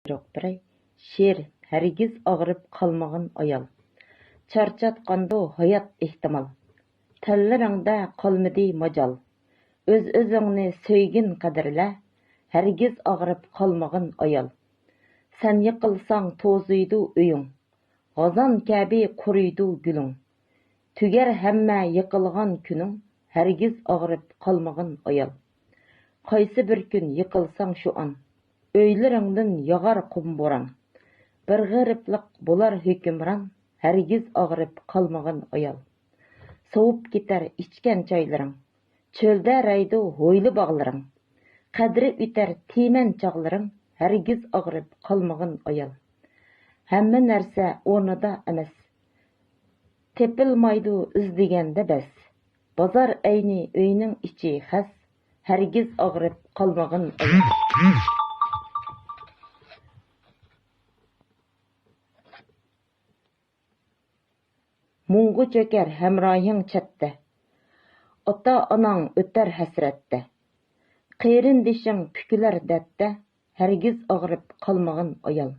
Yo'q biray, she'r hargiz og'rib qolmag'in ayol. Charchatqanda hayot ehtimal. Tallaringda qolmadi majol. O'z-o'zingni söygin qadrla, hargiz og'rib qolmag'in ayol. Sen yiqilsang to'zuydi uying. G'azon kabi quriydi gulung. Tugar hamma yiqilgan kuning, hargiz og'rib qolmag'in ayol. Qaysi bir kun yiqilsang shu an, o'ylaringdan yog'ar qumboran. Bir g'iriblik bo'lar hukmron, hargiz og'rib qolmag'in ayol. Sovib ketar ichgan choylaring, cho'lda raydi ho'yli bog'laring. Qadri o'tar teman chog'laring, hargiz og'rib qolmag'in ayol. Hamma narsa o'rnida emas, tepilmaydi izdiganda bas. Bozor ayni uyning ichi xas, hargiz og'rib qolmag'in ayol. Mungu çöker hemrahing chatda, ota anang öter hasratda. Qeyrindishing pükular datda, hargiz og'rib qolmag'in ayol.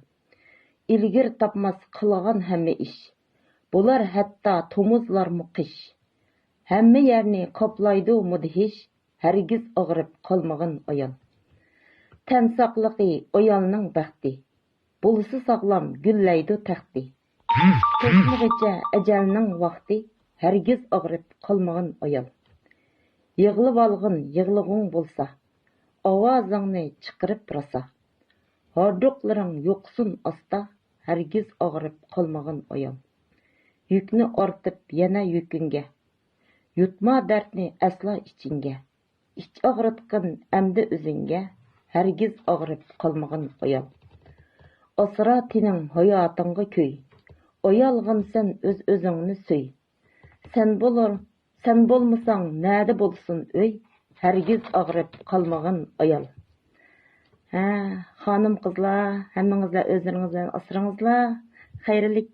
İlgir tapmas qilgan hamma ish, bular hatta tomuzlar muqish. Hamma yerni qoplaydi mudhish, hargiz og'rib qolmag'in ayol. Tan saqligi ayolning baxti, bo'lsa sog'lom gullaydi taxti. To'smig'icha ajalning vaqti, hargiz og'rib qolmag'in ayol. Yig'lib olg'in yig'lig'ing bo'lsa, ovozingni chiqirib rosa. Horduqlaring yo'qsin asta, hargiz og'rib qolmag'in ayol. Yukni ortib yana yukinga, yutma dardni asla ichingga. Ich og'ritqin amdi o'zingga, hargiz og'rib qolmag'in ayol. Asra tining hayotingga ko'y, ayolg'insan o'z-o'zingni söy. Sen bo'lmasang nada bo'lsin o'y, hargiz og'rib qolmag'in ayol. Xonim qizlar, hammangizlar o'zlaringizdan asrangizlar. Xayrlik.